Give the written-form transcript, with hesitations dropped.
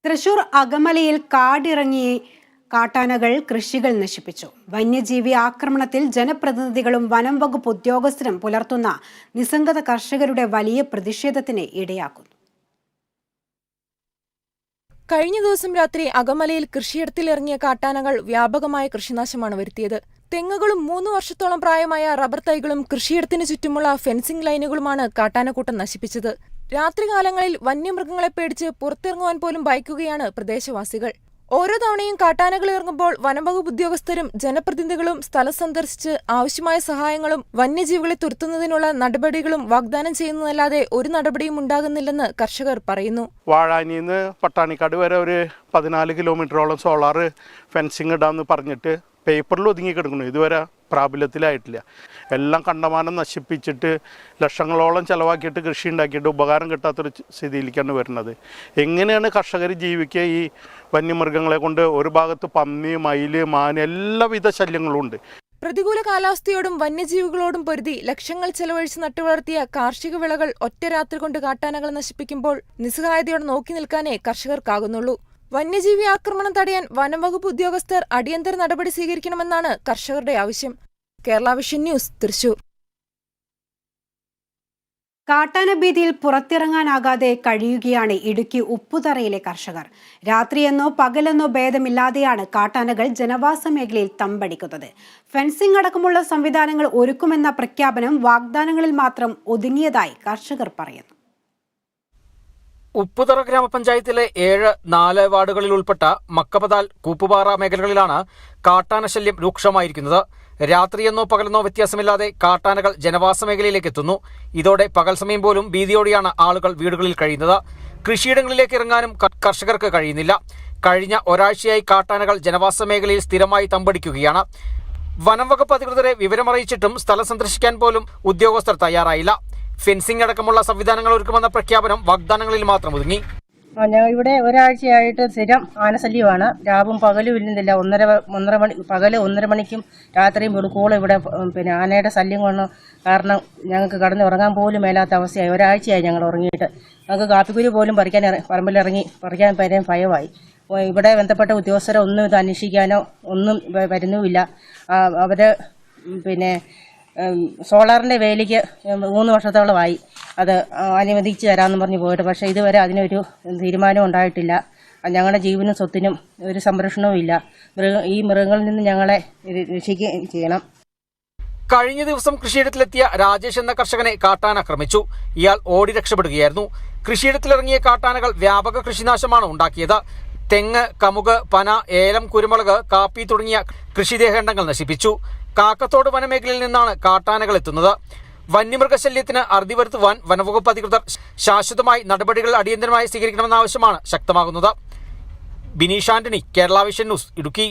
തൃശൂർ അകമലയിൽ കാടിറങ്ങി കാട്ടാനകൾ കൃഷികൾ നശിപ്പിച്ചു. വന്യജീവി ആക്രമണത്തിൽ ജനപ്രതിനിധികളും വനം വകുപ്പ് ഉദ്യോഗസ്ഥരും പുലർത്തുന്ന നിസ്സംഗത കർഷകരുടെ വലിയ പ്രതിഷേധത്തിന് ഇടയാക്കുന്നു. കഴിഞ്ഞ ദിവസം രാത്രി അകമലയിൽ കൃഷിയിടത്തിലിറങ്ങിയ കാട്ടാനകൾ വ്യാപകമായ കൃഷിനാശമാണ് വരുത്തിയത്. തെങ്ങുകളും 3 വർഷത്തോളം പ്രായമായ റബ്ബർ തൈകളും കൃഷിയിടത്തിന് ചുറ്റുമുള്ള ഫെൻസിംഗ് ലൈനുകളുമാണ് കാട്ടാനക്കൂട്ടം നശിപ്പിച്ചത്. രാത്രികാലങ്ങളിൽ വന്യമൃഗങ്ങളെ പേടിച്ച് പുറത്തിറങ്ങുവാൻ പോലും ഭയക്കുകയാണ് പ്രദേശവാസികൾ. ഓരോ തവണയും കാട്ടാനകൾ ഇറങ്ങുമ്പോൾ വനംവകുപ്പ് ഉദ്യോഗസ്ഥരും ജനപ്രതിനിധികളും സ്ഥലം സന്ദർശിച്ച് ആവശ്യമായ സഹായങ്ങളും വന്യജീവികളെ തുരത്തുന്നതിനുള്ള നടപടികളും വാഗ്ദാനം ചെയ്യുന്നതല്ലാതെ ഒരു നടപടിയും ഉണ്ടാകുന്നില്ലെന്ന് കർഷകർ പറയുന്നു. വാഴാനിന്ന് പട്ടാണിക്കാട് വരെ ഒരു 14 കിലോമീറ്ററോളം സോളാർ ഫെൻസിങ് ഇടാമെന്ന് പറഞ്ഞിട്ട് പേപ്പറിൽ ഒതുങ്ങി കിടക്കുന്നു. ഇതുവരെ പ്രാബല്യത്തിലായിട്ടില്ല. എല്ലാം കണ്ടമാനം നശിപ്പിച്ചിട്ട് ലക്ഷങ്ങളോളം ചിലവാക്കിയിട്ട് കൃഷി ഉണ്ടാക്കിയിട്ട് ഉപകാരം കിട്ടാത്തൊരു സ്ഥിതിയിലേക്കാണ് വരുന്നത്. എങ്ങനെയാണ് കർഷകർ ജീവിക്കുക? ഈ വന്യമൃഗങ്ങളെ കൊണ്ട് ഒരു ഭാഗത്ത് പന്നി, മയില്, മാൻ എല്ലാവിധ ശല്യങ്ങളും ഉണ്ട്. പ്രതികൂല കാലാവസ്ഥയോടും വന്യജീവികളോടും പൊരുതി ലക്ഷങ്ങൾ ചെലവഴിച്ച് നട്ടുവളർത്തിയ കാർഷിക വിളകൾ ഒറ്റ രാത്രി കൊണ്ട് കാട്ടാനകൾ നശിപ്പിക്കുമ്പോൾ നിസ്സഹായതയോടെ നോക്കി നിൽക്കാനേ കർഷകർക്കാകുന്നുള്ളൂ. വന്യജീവി ആക്രമണം തടയാൻ വനംവകുപ്പ് ഉദ്യോഗസ്ഥർ അടിയന്തര നടപടി സ്വീകരിക്കണമെന്നാണ് കർഷകരുടെ ആവശ്യം. Kerala vision news, Thrissur. കാട്ടാന ഭീതിയിൽ പുറത്തിറങ്ങാനാകാതെ കഴിയുകയാണ് ഇടുക്കി ഉപ്പുതറയിലെ കർഷകർ. രാത്രിയെന്നോ പകലെന്നോ ഭേദമില്ലാതെയാണ് കാട്ടാനകൾ ജനവാസ മേഖലയിൽ തമ്പടിക്കുന്നത്. ഫെൻസിംഗ് അടക്കമുള്ള സംവിധാനങ്ങൾ ഒരുക്കുമെന്ന പ്രഖ്യാപനം വാഗ്ദാനങ്ങളിൽ മാത്രം ഒതുങ്ങിയതായി കർഷകർ പറയുന്നു. ഉപ്പുതറ ഗ്രാമപഞ്ചായത്തിലെ 7-4 വാർഡുകളിൽ ഉൾപ്പെട്ട മക്കപതാൽ, കൂപ്പുപാറ മേഖലകളിലാണ് കാട്ടാനശല്യം രൂക്ഷമായിരിക്കുന്നത്. രാത്രിയെന്നോ പകലെന്നോ വ്യത്യാസമില്ലാതെ കാട്ടാനകൾ ജനവാസ മേഖലയിലേക്ക് എത്തുന്നു. ഇതോടെ പകൽ സമയം പോലും ഭീതിയോടെയാണ് ആളുകൾ വീടുകളിൽ കഴിയുന്നത്. കൃഷിയിടങ്ങളിലേക്ക് ഇറങ്ങാനും കർഷകർക്ക് കഴിയുന്നില്ല. കഴിഞ്ഞ ഒരാഴ്ചയായി കാട്ടാനകൾ ജനവാസ മേഖലയിൽ സ്ഥിരമായി തമ്പടിക്കുകയാണ്. വനം വകുപ്പ് അധികൃതരെ വിവരമറിയിച്ചിട്ടും സ്ഥലം സന്ദർശിക്കാൻ പോലും ഉദ്യോഗസ്ഥർ തയ്യാറായില്ല. ഫെൻസിംഗ് അടക്കമുള്ള സംവിധാനങ്ങൾ ഒരുക്കുമെന്ന പ്രഖ്യാപനം വാഗ്ദാനങ്ങളിൽ മാത്രം ഒതുങ്ങി. ഇവിടെ ഒരാഴ്ചയായിട്ട് സ്ഥിരം ആനശല്യമാണ്. രാവും പകലും ഇല്ലുന്നില്ല. 1:30 മണി പകല് 1:30 മണിക്കും രാത്രിയും വെളുക്കോളം ഇവിടെ ആനയുടെ ശല്യം കാരണം ഞങ്ങൾക്ക് കടന്നുറങ്ങാൻ പോലും മേലാത്ത അവസ്ഥയായി. ഒരാഴ്ചയായി ഞങ്ങൾ ഉറങ്ങിയിട്ട്. ഞങ്ങൾക്ക് കാപ്പിക്കുരു പോലും പറമ്പിലിറങ്ങി പറിക്കാൻ ഭയമായി. ഇവിടെ ബന്ധപ്പെട്ട ഉദ്യോഗസ്ഥരെ ഒന്നും ഇത് അന്വേഷിക്കാനോ ഒന്നും വരുന്നുമില്ല. അവർ സോളാറിൻ്റെ വേലിക്ക് 3 വർഷത്തോളമായി അത് അനുവദിച്ച് തരാമെന്ന് പറഞ്ഞ് പോയിട്ട്, പക്ഷേ ഇതുവരെ അതിനൊരു തീരുമാനം ഉണ്ടായിട്ടില്ല. ഞങ്ങളുടെ ജീവനും സ്വത്തിനും ഒരു സംരക്ഷണവും ഇല്ല. ഈ മൃഗങ്ങളിൽ നിന്ന് ഞങ്ങളെ രക്ഷിക്കുകയും ചെയ്യണം. കഴിഞ്ഞ ദിവസം കൃഷിയിടത്തിലെത്തിയ രാജേഷ് എന്ന കർഷകനെ കാട്ടാന ആക്രമിച്ചു. ഇയാൾ ഓടി രക്ഷപ്പെടുകയായിരുന്നു. കൃഷിയിടത്തിലിറങ്ങിയ കാട്ടാനകൾ വ്യാപക കൃഷിനാശമാണ് ഉണ്ടാക്കിയത്. തെങ്ങ്, കമുക്, പന, ഏലം, കുരുമുളക്, കാപ്പി തുടങ്ങിയ കൃഷിദേഹണ്ഡങ്ങൾ നശിപ്പിച്ചു. കാക്കത്തോട് വനമേഖലയിൽ നിന്നാണ് കാട്ടാനകൾ എത്തുന്നത്. വന്യമൃഗശല്യത്തിന് അറുതി വരുത്തുവാൻ വനവകുപ്പ് അധികൃതർ ശാശ്വതമായി നടപടികൾ അടിയന്തരമായി സ്വീകരിക്കണമെന്ന ആവശ്യമാണ് ശക്തമാകുന്നത്. Bineesh Antony, Kerala vision news, Idukki.